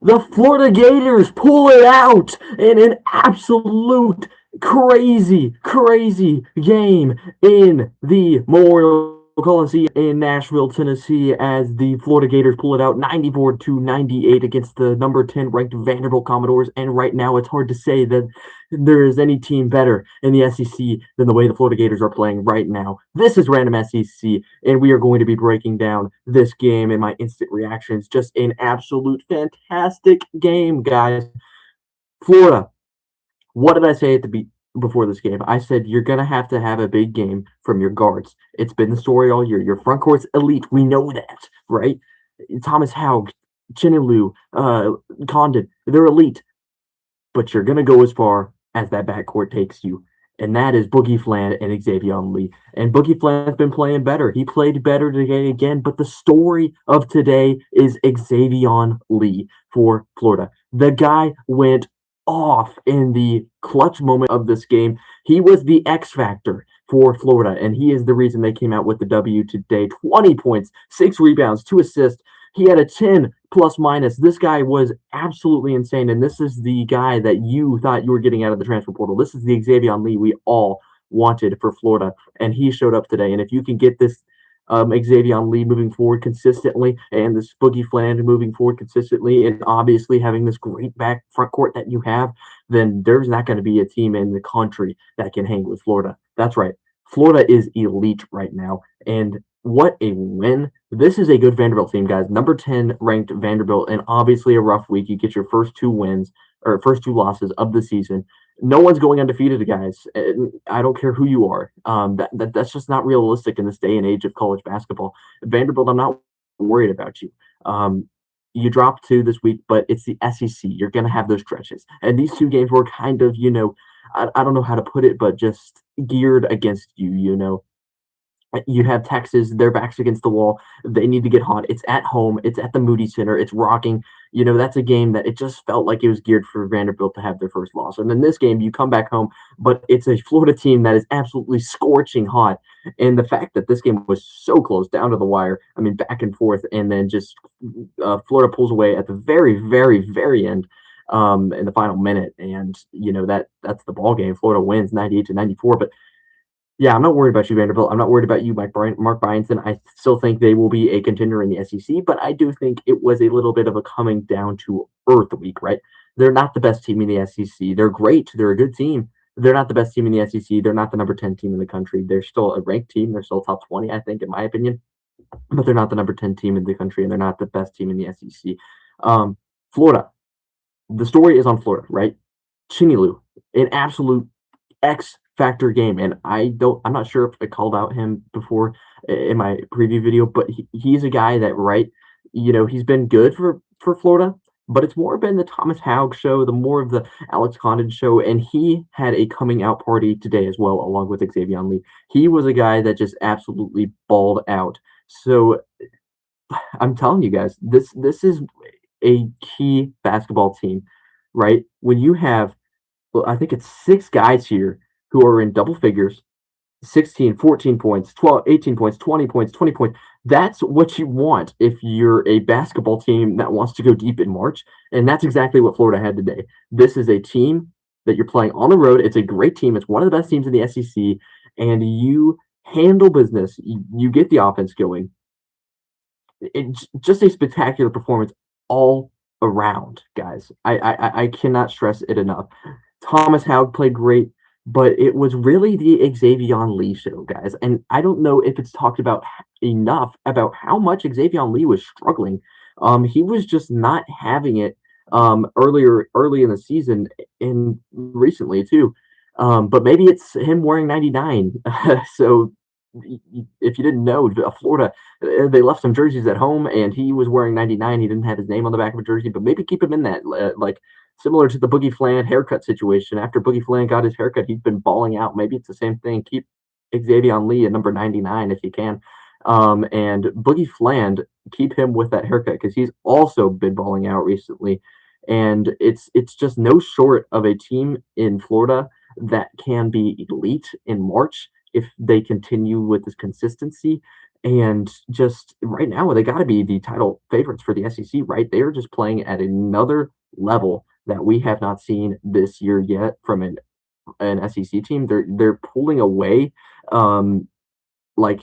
The Florida Gators pull it out in an absolute crazy game in the Memorial Coliseum in Nashville, Tennessee, as the Florida Gators pull it out 94-98 against the number 10 ranked Vanderbilt Commodores. And right now, it's hard to say that there is any team better in the SEC than the way the Florida Gators are playing right now. This is Random SEC, and we are going to be breaking down this game and my instant reactions. Just an absolute fantastic game, guys. Florida, what did I say at the before this game? I said you're gonna have to have a big game from your guards. It's been the story all year. Your front court's elite. We know that, right? Thomas Haug, Chinelu, Condon, they're elite. But you're gonna go as far as that backcourt takes you. And that is Boogie Flan and Xavier Lee. And Boogie Flan's been playing better. He played better today again. But the story of today is Xavier Lee for Florida. The guy went off in the clutch moment of this game. He was the X factor for Florida, and he is the reason they came out with the W today. 20 points, 6 rebounds, 2 assists. He had a 10 plus minus. This guy was absolutely insane, and this is the guy that you thought you were getting out of the transfer portal. This is the Xavier Lee we all wanted for Florida, and he showed up today. And if you can get this Xavier Lee moving forward consistently, and this Boogie Flan moving forward consistently, and obviously having this great back front court that you have, then there's not going to be a team in the country that can hang with Florida. That's right. Florida is elite right now, and what a win. This is a good Vanderbilt team, guys. Number 10 ranked Vanderbilt, and obviously a rough week. You get your first 2 wins or first 2 losses of the season. No one's going undefeated, guys. I don't care who you are. That's just not realistic in this day and age of college basketball. Vanderbilt, I'm not worried about you. You dropped 2 this week, but it's the SEC. You're going to have those stretches. And these 2 games were kind of, I don't know how to put it, but just geared against you. You have Texas, their backs against the wall. They need to get hot. It's at home. It's at the Moody Center. It's rocking. That's a game that it just felt like it was geared for Vanderbilt to have their first loss. And then this game, you come back home, but it's a Florida team that is absolutely scorching hot. And the fact that this game was so close, down to the wire, I mean, back and forth, and then just Florida pulls away at the very end in the final minute. And, that's the ball game. Florida wins 98-94. But yeah, I'm not worried about you, Vanderbilt. I'm not worried about you, Mark Bryanson. I still think they will be a contender in the SEC, but I do think it was a little bit of a coming down to earth week, right? They're not the best team in the SEC. They're great. They're a good team. They're not the best team in the SEC. They're not the number 10 team in the country. They're still a ranked team. They're still top 20, I think, in my opinion. But they're not the number 10 team in the country, and they're not the best team in the SEC. Florida. The story is on Florida, right? Chinelu, an absolute X factor game, and I'm not sure if I called out him before in my preview video, but he's a guy that, right, he's been good for Florida, but it's more been the Thomas Haug show, the more of the Alex Condon show, and he had a coming out party today as well, along with Xavier Lee. He was a guy that just absolutely balled out. So I'm telling you guys, this is a key basketball team, right? When you have, well, I think it's 6 guys here who are in double figures, 16, 14 points, 12, 18 points, 20 points, 20 points. That's what you want if you're a basketball team that wants to go deep in March. And that's exactly what Florida had today. This is a team that you're playing on the road. It's a great team. It's one of the best teams in the SEC. And you handle business. You get the offense going. It's just a spectacular performance all around, guys. I cannot stress it enough. Thomas Haug played great, but it was really the Xavier Lee show, guys. And I don't know if it's talked about enough about how much Xavier Lee was struggling. He was just not having it early in the season and recently too. But maybe it's him wearing 99. So if you didn't know, Florida, they left some jerseys at home, and he was wearing 99. He didn't have his name on the back of a jersey, but maybe keep him in that, like similar to the Boogie Flan haircut situation. After Boogie Flan got his haircut, he's been balling out. Maybe it's the same thing. Keep Xavier Lee at number 99 if you can. And Boogie Flan, keep him with that haircut because he's also been balling out recently. And it's just no short of a team in Florida that can be elite in March if they continue with this consistency. And just right now, they got to be the title favorites for the SEC, right? They're just playing at another level that we have not seen this year yet from an SEC team. They're pulling away, um, like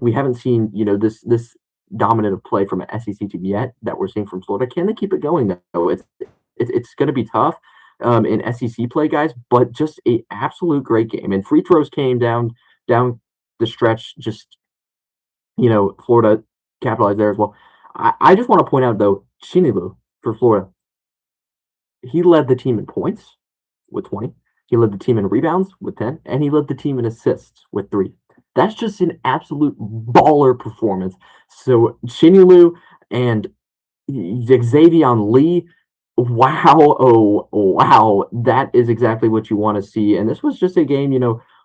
we haven't seen, this dominant of play from an SEC team yet that we're seeing from Florida. Can they keep it going though? It's going to be tough in SEC play, guys, but just a absolute great game. And free throws came down the stretch. Just Florida capitalized there as well. I just want to point out though, Shinilu for Florida, he led the team in points with 20. He led the team in rebounds with 10, and he led the team in assists with 3. That's just an absolute baller performance. So Shinilu and Xavier Lee, wow, oh wow, that is exactly what you want to see. And this was just a game,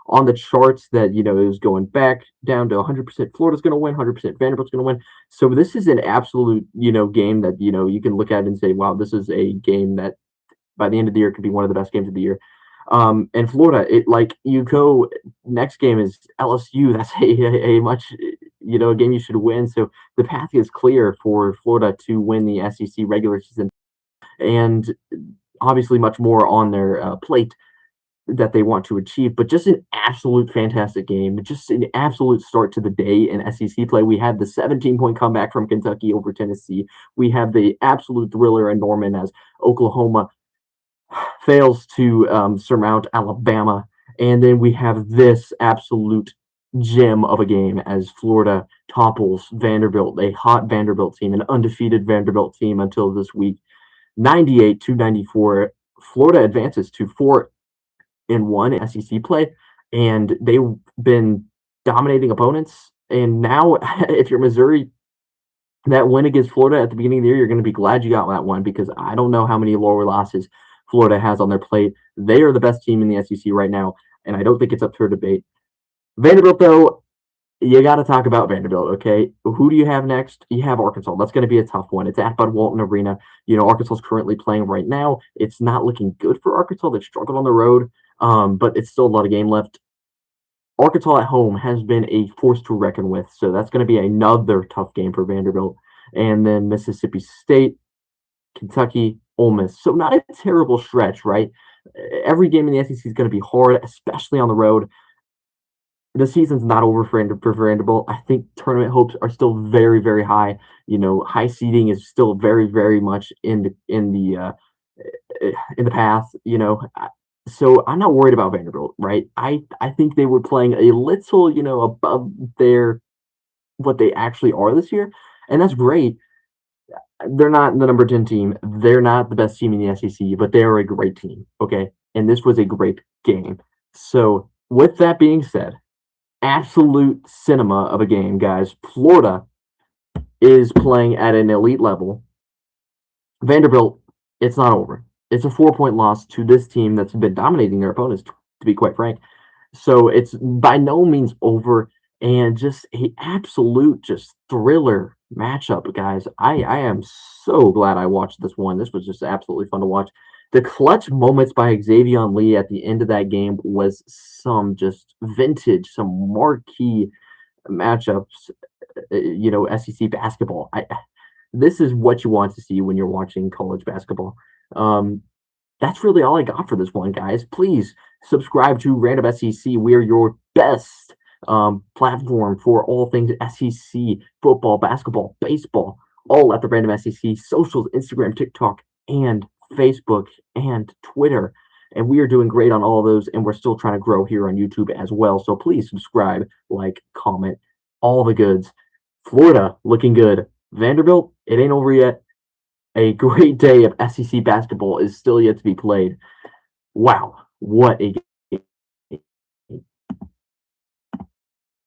on the charts that it was going back down to 100%. Florida's going to win, 100% Vanderbilt's going to win. So this is an absolute game that you can look at and say, wow, this is a game that by the end of the year could be one of the best games of the year. And Florida, you go next game is LSU. That's a much a game you should win. So the path is clear for Florida to win the SEC regular season, and obviously much more on their plate that they want to achieve. But just an absolute fantastic game, just an absolute start to the day in SEC play. We had the 17-point comeback from Kentucky over Tennessee. We have the absolute thriller in Norman as Oklahoma fails to surmount Alabama. And then we have this absolute gem of a game as Florida topples Vanderbilt, a hot Vanderbilt team, an undefeated Vanderbilt team until this week. 98-94. Florida advances to 4-1 SEC play, and they've been dominating opponents. And now, if you're Missouri, that win against Florida at the beginning of the year, you're going to be glad you got that one, because I don't know how many lower losses Florida has on their plate. They are the best team in the SEC right now, and I don't think it's up for debate. Vanderbilt, though, you got to talk about Vanderbilt, okay? Who do you have next? You have Arkansas. That's going to be a tough one. It's at Bud Walton Arena. Arkansas is currently playing right now. It's not looking good for Arkansas. They've struggled on the road, but it's still a lot of game left. Arkansas at home has been a force to reckon with, so that's going to be another tough game for Vanderbilt. And then Mississippi State, Kentucky, Ole Miss. So not a terrible stretch, right? Every game in the SEC is going to be hard, especially on the road. The season's not over for Vanderbilt. I think tournament hopes are still very, very high. High seeding is still very, very much in the path. So I'm not worried about Vanderbilt, right? I think they were playing a little, above what they actually are this year, and that's great. They're not the number 10 team. They're not the best team in the SEC, but they are a great team. Okay. And this was a great game. So with that being said, absolute cinema of a game, guys. Florida is playing at an elite level. Vanderbilt, it's not over. It's a 4-point loss to this team that's been dominating their opponents, to be quite frank. So it's by no means over, and just a absolute just thriller matchup, guys. I am so glad I watched this one. This was just absolutely fun to watch. The clutch moments by Xavier Lee at the end of that game was some just vintage, some marquee matchups, SEC basketball. This is what you want to see when you're watching college basketball. That's really all I got for this one, guys. Please subscribe to Random SEC. We're your best platform for all things SEC, football, basketball, baseball, all at the Random SEC, socials, Instagram, TikTok, and Facebook, and Twitter. And we are doing great on all of those, and we're still trying to grow here on YouTube as well. So please subscribe, like, comment, all the goods. Florida looking good. Vanderbilt, it ain't over yet. A great day of SEC basketball is still yet to be played. Wow, what a